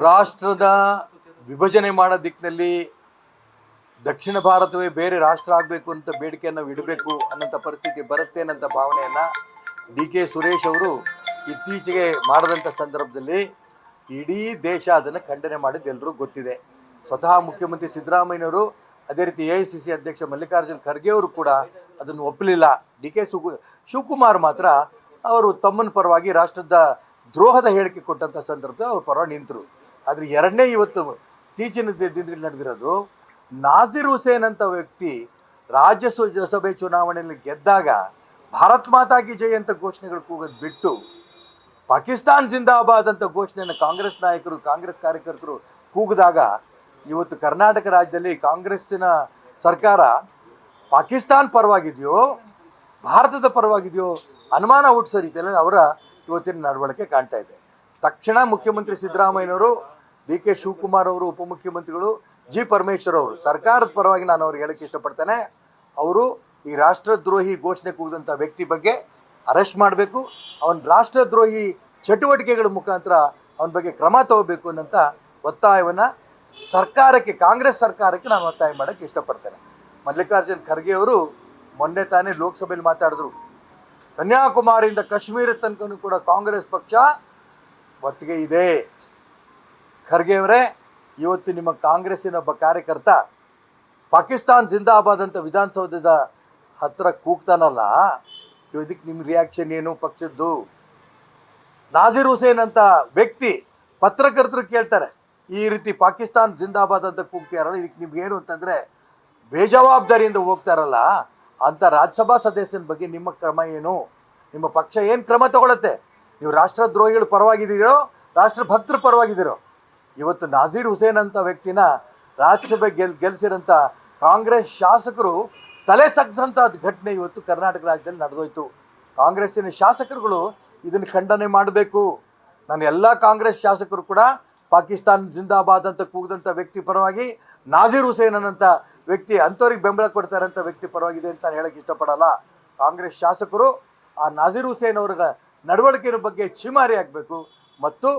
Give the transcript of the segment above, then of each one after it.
ರಾಷ್ಟ್ರದ ವಿಭಜನೆ ಮಾಡೋ ದಿಕ್ಕಿನಲ್ಲಿ ದಕ್ಷಿಣ ಭಾರತವೇ ಬೇರೆ ರಾಷ್ಟ್ರ ಆಗಬೇಕು ಅಂತ ಬೇಡಿಕೆಯನ್ನು ಇಡಬೇಕು ಅನ್ನೋಂಥ ಪರಿಸ್ಥಿತಿ ಬರುತ್ತೆ ಅನ್ನೋಂಥ ಭಾವನೆಯನ್ನು ಡಿ.ಕೆ. ಸುರೇಶ್ ಅವರು ಇತ್ತೀಚೆಗೆ ಮಾಡಿದಂಥ ಸಂದರ್ಭದಲ್ಲಿ ಇಡೀ ದೇಶ ಅದನ್ನು ಖಂಡನೆ ಮಾಡಿದ್ದು ಎಲ್ಲರೂ ಗೊತ್ತಿದೆ. ಸ್ವತಃ ಮುಖ್ಯಮಂತ್ರಿ ಸಿದ್ದರಾಮಯ್ಯನವರು, ಅದೇ ರೀತಿ AICC ಅಧ್ಯಕ್ಷ ಮಲ್ಲಿಕಾರ್ಜುನ್ ಖರ್ಗೆ ಅವರು ಕೂಡ ಅದನ್ನು ಒಪ್ಪಲಿಲ್ಲ. ಡಿ.ಕೆ. ಶಿವಕುಮಾರ್ ಮಾತ್ರ ಅವರು ತಮ್ಮನ ಪರವಾಗಿ ರಾಷ್ಟ್ರದ ದ್ರೋಹದ ಹೇಳಿಕೆ ಕೊಟ್ಟಂಥ ಸಂದರ್ಭದಲ್ಲಿ ಅವ್ರ ಪರವಾಗಿ ನಿಂತರು. ಆದರೆ ಎರಡನೇ ಇವತ್ತು ಇತ್ತೀಚಿನ ದಿನದಲ್ಲಿ ನಡೆದಿರೋದು, ನಾಸಿರ್ ಹುಸೇನ್ ಅಂತ ವ್ಯಕ್ತಿ ರಾಜ್ಯಸಭೆ ಚುನಾವಣೆಯಲ್ಲಿ ಗೆದ್ದಾಗ ಭಾರತ್ ಮಾತಾ ಕಿ ಜೈ ಅಂತ ಘೋಷಣೆಗಳು ಕೂಗೋದು ಬಿಟ್ಟು ಪಾಕಿಸ್ತಾನ್ ಜಿಂದಾಬಾದ್ ಅಂತ ಘೋಷಣೆಯನ್ನು ಕಾಂಗ್ರೆಸ್ ನಾಯಕರು, ಕಾಂಗ್ರೆಸ್ ಕಾರ್ಯಕರ್ತರು ಕೂಗಿದಾಗ ಇವತ್ತು ಕರ್ನಾಟಕ ರಾಜ್ಯದಲ್ಲಿ ಕಾಂಗ್ರೆಸ್ಸಿನ ಸರ್ಕಾರ ಪಾಕಿಸ್ತಾನ್ ಪರವಾಗಿದೆಯೋ ಭಾರತದ ಪರವಾಗಿದೆಯೋ ಅನುಮಾನ ಹುಟ್ಟಿಸೋ ರೀತಿಯಲ್ಲಿ ಅವರ ಇವತ್ತಿನ ನಡವಳಿಕೆ ಕಾಣ್ತಾ ಇದೆ. ತಕ್ಷಣ ಮುಖ್ಯಮಂತ್ರಿ ಸಿದ್ದರಾಮಯ್ಯನವರು, ಡಿ.ಕೆ. ಶಿವಕುಮಾರ್ ಅವರು, ಉಪಮುಖ್ಯಮಂತ್ರಿಗಳು ಜಿ. ಪರಮೇಶ್ವರ್ ಅವರು, ಸರ್ಕಾರದ ಪರವಾಗಿ ನಾನು ಅವ್ರಿಗೆ ಹೇಳಕ್ಕೆ ಇಷ್ಟಪಡ್ತೇನೆ, ಅವರು ಈ ರಾಷ್ಟ್ರದ್ರೋಹಿ ಘೋಷಣೆ ಕೂಗಿದಂಥ ವ್ಯಕ್ತಿ ಬಗ್ಗೆ ಅರೆಸ್ಟ್ ಮಾಡಬೇಕು, ಅವನ ರಾಷ್ಟ್ರದ್ರೋಹಿ ಚಟುವಟಿಕೆಗಳ ಮುಖಾಂತರ ಅವನ ಬಗ್ಗೆ ಕ್ರಮ ತಗೋಬೇಕು ಅನ್ನೋಂಥ ಒತ್ತಾಯವನ್ನು ಸರ್ಕಾರಕ್ಕೆ, ಕಾಂಗ್ರೆಸ್ ಸರ್ಕಾರಕ್ಕೆ ನಾನು ಒತ್ತಾಯ ಮಾಡೋಕ್ಕೆ ಇಷ್ಟಪಡ್ತೇನೆ. ಮಲ್ಲಿಕಾರ್ಜುನ್ ಖರ್ಗೆ ಅವರು ಮೊನ್ನೆ ತಾನೇ ಲೋಕಸಭೆಯಲ್ಲಿ ಮಾತಾಡಿದ್ರು, ಕನ್ಯಾಕುಮಾರಿಯಿಂದ ಕಾಶ್ಮೀರ ತನಕನೂ ಕೂಡ ಕಾಂಗ್ರೆಸ್ ಪಕ್ಷ ಒಟ್ಟಿಗೆ ಇದೆ. ಖರ್ಗೆ ಅವರೇ, ಇವತ್ತು ನಿಮ್ಮ ಕಾಂಗ್ರೆಸ್ಸಿನ ಒಬ್ಬ ಕಾರ್ಯಕರ್ತ ಪಾಕಿಸ್ತಾನ್ ಜಿಂದಾಬಾದ್ ಅಂತ ವಿಧಾನಸೌಧದ ಹತ್ತಿರ ಕೂಗ್ತಾನಲ್ಲ, ಇದಕ್ಕೆ ನಿಮ್ಮ ರಿಯಾಕ್ಷನ್ ಏನು ಪಕ್ಷದ್ದು? ನಾಸಿರ್ ಹುಸೇನ್ ಅಂತ ವ್ಯಕ್ತಿ ಪತ್ರಕರ್ತರು ಕೇಳ್ತಾರೆ, ಈ ರೀತಿ ಪಾಕಿಸ್ತಾನ್ ಜಿಂದಾಬಾದ್ ಅಂತ ಕೂಗ್ತಾರಲ್ಲ, ಇದಕ್ಕೆ ನಿಮ್ಗೇನು ಅಂತಂದರೆ ಬೇಜವಾಬ್ದಾರಿಯಿಂದ ಹೋಗ್ತಾರಲ್ಲ ಅಂಥ ರಾಜ್ಯಸಭಾ ಸದಸ್ಯನ ಬಗ್ಗೆ ನಿಮ್ಮ ಕ್ರಮ ಏನು? ನಿಮ್ಮ ಪಕ್ಷ ಏನು ಕ್ರಮ ತಗೊಳುತ್ತೆ? ನೀವು ರಾಷ್ಟ್ರದ್ರೋಹಿಗಳ ಪರವಾಗಿದ್ದೀರೋ, ರಾಷ್ಟ್ರಭಕ್ತರ ಪರವಾಗಿದ್ದೀರೋ? ಇವತ್ತು ನಾಸಿರ್ ಹುಸೇನ್ ಅಂತ ವ್ಯಕ್ತಿನ ರಾಜ್ಯಸಭೆ ಗೆಲ್ಲಿಸಿರೋಂಥ ಕಾಂಗ್ರೆಸ್ ಶಾಸಕರು ತಲೆ ಸಗ್ದಂಥ ಘಟನೆ ಇವತ್ತು ಕರ್ನಾಟಕ ರಾಜ್ಯದಲ್ಲಿ ನಡೆದೋಯ್ತು. ಕಾಂಗ್ರೆಸ್ಸಿನ ಶಾಸಕರುಗಳು ಇದನ್ನು ಖಂಡನೆ ಮಾಡಬೇಕು. ನಾನು ಎಲ್ಲ ಕಾಂಗ್ರೆಸ್ ಶಾಸಕರು ಕೂಡ ಪಾಕಿಸ್ತಾನ್ ಜಿಂದಾಬಾದ್ ಅಂತ ಕೂಗಿದಂಥ ವ್ಯಕ್ತಿ ಪರವಾಗಿ, ನಾಸಿರ್ ಹುಸೇನ್ ಅನ್ನೋಂಥ ವ್ಯಕ್ತಿ ಅಂಥವ್ರಿಗೆ ಬೆಂಬಲ ಕೊಡ್ತಾರಂಥ ವ್ಯಕ್ತಿ ಪರವಾಗಿದೆ ಅಂತ ಹೇಳಕ್ಕೆ ಇಷ್ಟಪಡಲ್ಲ. ಕಾಂಗ್ರೆಸ್ ಶಾಸಕರು ಆ ನಾಸಿರ್ ಹುಸೇನ್ ಅವರ ನಡವಳಿಕೆಯ ಬಗ್ಗೆ ಛೀಮಾರಿ ಆಗಬೇಕು. ಮತ್ತು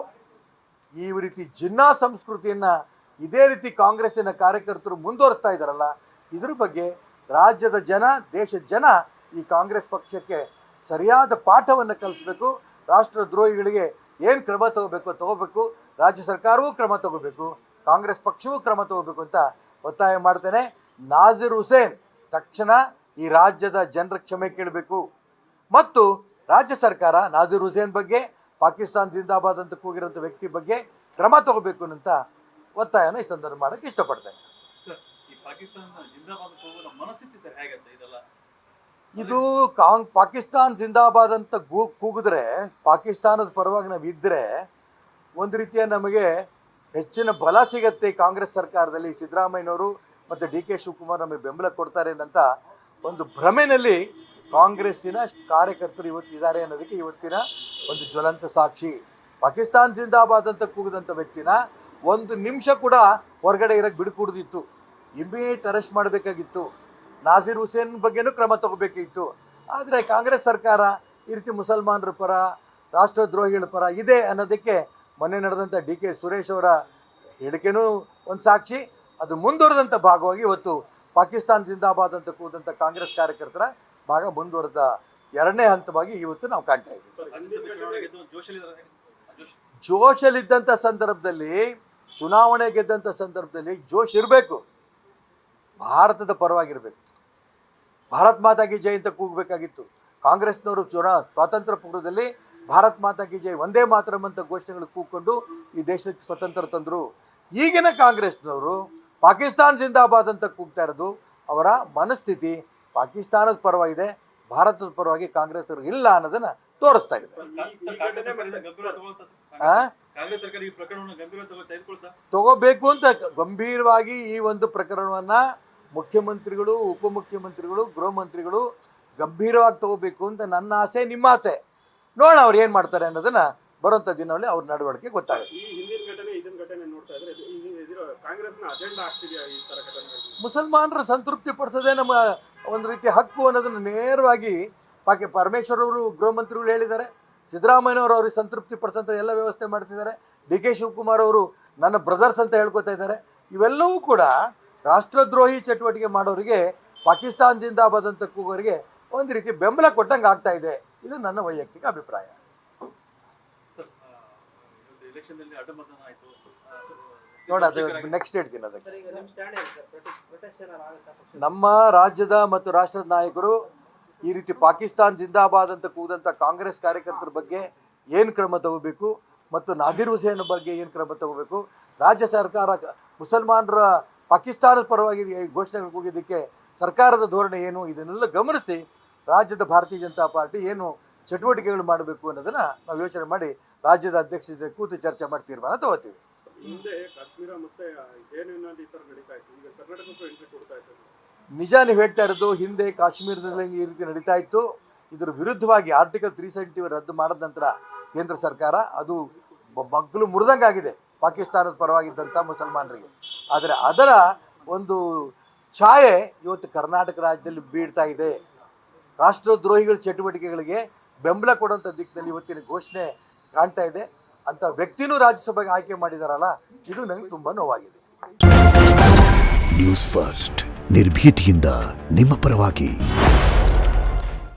ಈ ರೀತಿ ಜಿನ್ನಾ ಸಂಸ್ಕೃತಿಯನ್ನು ಇದೇ ರೀತಿ ಕಾಂಗ್ರೆಸ್ಸಿನ ಕಾರ್ಯಕರ್ತರು ಮುಂದುವರಿಸ್ತಾ ಇದ್ದಾರಲ್ಲ, ಇದ್ರ ಬಗ್ಗೆ ರಾಜ್ಯದ ಜನ, ದೇಶದ ಜನ ಈ ಕಾಂಗ್ರೆಸ್ ಪಕ್ಷಕ್ಕೆ ಸರಿಯಾದ ಪಾಠವನ್ನು ಕಲಿಸ್ಬೇಕು. ರಾಷ್ಟ್ರದ್ರೋಹಿಗಳಿಗೆ ಏನು ಕ್ರಮ ತಗೋಬೇಕು, ರಾಜ್ಯ ಸರ್ಕಾರವೂ ಕ್ರಮ ತಗೋಬೇಕು, ಕಾಂಗ್ರೆಸ್ ಪಕ್ಷವೂ ಕ್ರಮ ತಗೋಬೇಕು ಅಂತ ಒತ್ತಾಯ ಮಾಡ್ತೇನೆ. ನಾಸಿರ್ ಹುಸೇನ್ ತಕ್ಷಣ ಈ ರಾಜ್ಯದ ಜನರ ಕ್ಷಮೆ ಕೇಳಬೇಕು ಮತ್ತು ರಾಜ್ಯ ಸರ್ಕಾರ ನಾಸಿರ್ ಹುಸೇನ್ ಬಗ್ಗೆ, ಪಾಕಿಸ್ತಾನ್ ಜಿಂದಾಬಾದ್ ಅಂತ ಕೂಗಿರೋಂಥ ವ್ಯಕ್ತಿ ಬಗ್ಗೆ ಕ್ರಮ ತಗೋಬೇಕು ಅಂತ ಒತ್ತಾಯನ ಈ ಸಂದರ್ಭ ಮಾಡೋಕ್ಕೆ ಇಷ್ಟಪಡ್ತೇನೆ. ಇದು ಪಾಕಿಸ್ತಾನ್ ಜಿಂದಾಬಾದ್ ಅಂತ ಕೂಗಿದ್ರೆ, ಪಾಕಿಸ್ತಾನದ ಪರವಾಗಿ ನಾವು ಇದ್ದರೆ ಒಂದು ರೀತಿಯ ನಮಗೆ ಹೆಚ್ಚಿನ ಬಲ ಸಿಗತ್ತೆ. ಕಾಂಗ್ರೆಸ್ ಸರ್ಕಾರದಲ್ಲಿ ಸಿದ್ದರಾಮಯ್ಯನವರು ಮತ್ತು ಡಿ.ಕೆ. ಶಿವಕುಮಾರ್ ನಮಗೆ ಬೆಂಬಲ ಕೊಡ್ತಾರೆ ಅಂತ ಒಂದು ಭ್ರಮೆಯಲ್ಲಿ ಕಾಂಗ್ರೆಸ್ಸಿನ ಕಾರ್ಯಕರ್ತರು ಇವತ್ತಿದ್ದಾರೆ ಅನ್ನೋದಕ್ಕೆ ಇವತ್ತಿನ ಒಂದು ಜ್ವಲಂತ ಸಾಕ್ಷಿ. ಪಾಕಿಸ್ತಾನ್ ಜಿಂದಾಬಾದ್ ಅಂತ ಕೂಗಿದಂಥ ವ್ಯಕ್ತಿನ ಒಂದು ನಿಮಿಷ ಕೂಡ ಹೊರಗಡೆ ಇರೋಕ್ಕೆ ಬಿಡುಕೂಡ್ದಿತ್ತು, ಇಮಿಡಿಯೇಟ್ ಅರೆಸ್ಟ್ ಮಾಡಬೇಕಾಗಿತ್ತು. ನಾಸಿರ್ ಹುಸೇನ್ ಬಗ್ಗೆನೂ ಕ್ರಮ ತಗೋಬೇಕಿತ್ತು. ಆದರೆ ಕಾಂಗ್ರೆಸ್ ಸರ್ಕಾರ ಈ ರೀತಿ ಮುಸಲ್ಮಾನರ ಪರ, ರಾಷ್ಟ್ರದ್ರೋಹಿಗಳ ಪರ ಇದೆ ಅನ್ನೋದಕ್ಕೆ ಮೊನ್ನೆ ನಡೆದಂಥ ಡಿ.ಕೆ. ಸುರೇಶ್ ಅವರ ಹೇಳಿಕೆನೂ ಒಂದು ಸಾಕ್ಷಿ. ಅದು ಮುಂದುವರೆದಂಥ ಭಾಗವಾಗಿ ಇವತ್ತು ಪಾಕಿಸ್ತಾನ್ ಜಿಂದಾಬಾದ್ ಅಂತ ಕೂದಂಥ ಕಾಂಗ್ರೆಸ್ ಕಾರ್ಯಕರ್ತರ ಭಾಗ ಮುಂದುವರೆದ ಎರಡನೇ ಹಂತವಾಗಿ ಇವತ್ತು ನಾವು ಕಾಣ್ತಾ ಇದ್ದೀವಿ. ಜೋಶಲ್ಲಿದ್ದಂಥ ಸಂದರ್ಭದಲ್ಲಿ, ಚುನಾವಣೆ ಗೆದ್ದಂಥ ಸಂದರ್ಭದಲ್ಲಿ ಜೋಶ್ ಇರಬೇಕು, ಭಾರತದ ಪರವಾಗಿರಬೇಕು, ಭಾರತ್ ಮಾತಾ ಕಿ ಜೈ ಅಂತ ಕೂಗಬೇಕಾಗಿತ್ತು. ಕಾಂಗ್ರೆಸ್ನವರು ಸ್ವಾತಂತ್ರ್ಯ ಪೂರ್ವದಲ್ಲಿ ಭಾರತ್ ಮಾತಾ ಕಿ ಜೈ, ಒಂದೇ ಮಾತರಂ ಅಂತ ಘೋಷಣೆಗಳು ಕೂಗ್ಕೊಂಡು ಈ ದೇಶಕ್ಕೆ ಸ್ವತಂತ್ರ ತಂದರು. ಈಗಿನ ಕಾಂಗ್ರೆಸ್ನವರು ಪಾಕಿಸ್ತಾನ್ ಜಿಂದಾಬಾದ್ ಅಂತ ಕೂಗ್ತಾ ಇರೋದು ಅವರ ಮನಸ್ಥಿತಿ ಪಾಕಿಸ್ತಾನದ ಪರವಾಗಿದೆ, ಭಾರತದ ಪರವಾಗಿ ಕಾಂಗ್ರೆಸ್ ಅವರು ಇಲ್ಲ ಅನ್ನೋದನ್ನು ತೋರಿಸ್ತಾ ಇದೆ. ತಗೋಬೇಕು ಅಂತ ಗಂಭೀರವಾಗಿ ಈ ಒಂದು ಪ್ರಕರಣವನ್ನು ಮುಖ್ಯಮಂತ್ರಿಗಳು, ಉಪಮುಖ್ಯಮಂತ್ರಿಗಳು, ಗೃಹ ಮಂತ್ರಿಗಳು ಗಂಭೀರವಾಗಿ ತಗೋಬೇಕು ಅಂತ ನನ್ನ ಆಸೆ, ನಿಮ್ಮ ಆಸೆ. ನೋಡೋಣ ಅವ್ರು ಏನು ಮಾಡ್ತಾರೆ ಅನ್ನೋದನ್ನ ಬರುವಂಥ ದಿನಗಳಲ್ಲಿ ಅವ್ರ ನಡವಳಿಕೆ ಗೊತ್ತಾಗುತ್ತೆ. ಕಾಂಗ್ರೆಸ್ನ ಅಜೆಂಡಾ ಆಗ್ತಿದೆಯಾ ಈ ತರ ಘಟನೆಗಳು? ಮುಸಲ್ಮಾನರ ಸಂತೃಪ್ತಿ ಪಡಿಸೋದೇ ನಮ್ಮ ಒಂದು ರೀತಿ ಹಕ್ಕು ಅನ್ನೋದನ್ನು ನೇರವಾಗಿ ಪರಮೇಶ್ವರ್ ಅವರು ಗೃಹ ಮಂತ್ರಿಗಳು ಹೇಳಿದ್ದಾರೆ. ಸಿದ್ದರಾಮಯ್ಯನವರು ಅವ್ರಿಗೆ ಸಂತೃಪ್ತಿ ಪಡಿಸೋಂಥ ಎಲ್ಲ ವ್ಯವಸ್ಥೆ ಮಾಡ್ತಿದ್ದಾರೆ. ಡಿ ಕೆ ಶಿವಕುಮಾರ್ ಅವರು ನನ್ನ ಬ್ರದರ್ಸ್ ಅಂತ ಹೇಳ್ಕೊತಾ ಇದ್ದಾರೆ. ಇವೆಲ್ಲವೂ ಕೂಡ ರಾಷ್ಟ್ರದ್ರೋಹಿ ಚಟುವಟಿಕೆ ಮಾಡೋರಿಗೆ, ಪಾಕಿಸ್ತಾನ್ ಜಿಂದಾಬಾದ್ ಅಂತ ಕೂಗೋರಿಗೆ ಒಂದು ರೀತಿ ಬೆಂಬಲ ಕೊಟ್ಟಂಗೆ ಆಗ್ತಾ ಇದೆ. ಇದು ನನ್ನ ವೈಯಕ್ತಿಕ ಅಭಿಪ್ರಾಯ. ನೋಡ, ಅದು ನೆಕ್ಸ್ಟ್ ಹೇಳ್ತೀನಿ. ಅದಕ್ಕೆ ನಮ್ಮ ರಾಜ್ಯದ ಮತ್ತು ರಾಷ್ಟ್ರದ ನಾಯಕರು ಈ ರೀತಿ ಪಾಕಿಸ್ತಾನ್ ಜಿಂದಾಬಾದ್ ಅಂತ ಕೂದಂಥ ಕಾಂಗ್ರೆಸ್ ಕಾರ್ಯಕರ್ತರ ಬಗ್ಗೆ ಏನು ಕ್ರಮ ತಗೋಬೇಕು ಮತ್ತು ನಾಜೀರ್ ಹುಸೇನ್ ಬಗ್ಗೆ ಏನು ಕ್ರಮ ತಗೋಬೇಕು, ರಾಜ್ಯ ಸರ್ಕಾರ ಮುಸಲ್ಮಾನರ ಪಾಕಿಸ್ತಾನದ ಪರವಾಗಿ ಘೋಷಣೆಗಳು ಕೂಗಿದ್ದಕ್ಕೆ ಸರ್ಕಾರದ ಧೋರಣೆ ಏನು, ಇದನ್ನೆಲ್ಲ ಗಮನಿಸಿ ರಾಜ್ಯದ ಭಾರತೀಯ ಜನತಾ ಪಾರ್ಟಿ ಏನು ಚಟುವಟಿಕೆಗಳು ಮಾಡಬೇಕು ಅನ್ನೋದನ್ನು ನಾವು ಯೋಚನೆ ಮಾಡಿ ರಾಜ್ಯದ ಅಧ್ಯಕ್ಷತೆ ಕೂತು ಚರ್ಚೆ ಮಾಡಿ ತೀರ್ಮಾನ ತಗೋತೀವಿ. ಹಿಂದೆ ಕಾಶ್ಮೀರ ಮತ್ತೆ ಜೆಎನ್ಯುನಲ್ಲಿ ಈ ತರ ನಡೀತಾ ಇತ್ತು, ಈಗ ಕರ್ನಾಟಕಕ್ಕೂ ಎಂಟ್ರಿ ಕೊಡ್ತಾ ಇದ್ದಾರೆ. ನಿಜ ನೀವು ಹೇಳ್ತಾ ಇರೋದು. ಹಿಂದೆ ಕಾಶ್ಮೀರದಲ್ಲಿ ಈ ರೀತಿ ನಡೀತಾ ಇತ್ತು. ಇದರ ವಿರುದ್ಧವಾಗಿ ಆರ್ಟಿಕಲ್ 370 ರದ್ದು ಮಾಡಿದ ನಂತರ ಕೇಂದ್ರ ಸರ್ಕಾರ ಅದು ಮಗ್ಗಲು ಮುರಿದಂಗಾಗಿದೆ ಪಾಕಿಸ್ತಾನದ ಪರವಾಗಿದ್ದಂಥ ಮುಸಲ್ಮಾನರಿಗೆ. ಆದರೆ ಅದರ ಒಂದು ಛಾಯೆ ಇವತ್ತು ಕರ್ನಾಟಕ ರಾಜ್ಯದಲ್ಲಿ ಬೀಳ್ತಾ ಇದೆ. ರಾಷ್ಟ್ರದ್ರೋಹಿಗಳ ಚಟುವಟಿಕೆಗಳಿಗೆ ಬೆಂಬಲ ಕೊಡುವಂಥ ದಿಕ್ಕಿನಲ್ಲಿ ಇವತ್ತಿನ ಘೋಷಣೆ ಕಾಣ್ತಾ ಇದೆ. ಅಂತ ವ್ಯಕ್ತಿನೂ ರಾಜ್ಯಸಭೆಗೆ ಆಯ್ಕೆ ಮಾಡಿದಾರಲ್ಲ, ಇದು ನನಗೆ ತುಂಬ ನೋವಾಗಿದೆ. ನ್ಯೂಸ್ ಫಸ್ಟ್ ನಿರ್ಭೀತಿಯಿಂದ ನಿಮ್ಮ ಪರವಾಗಿ.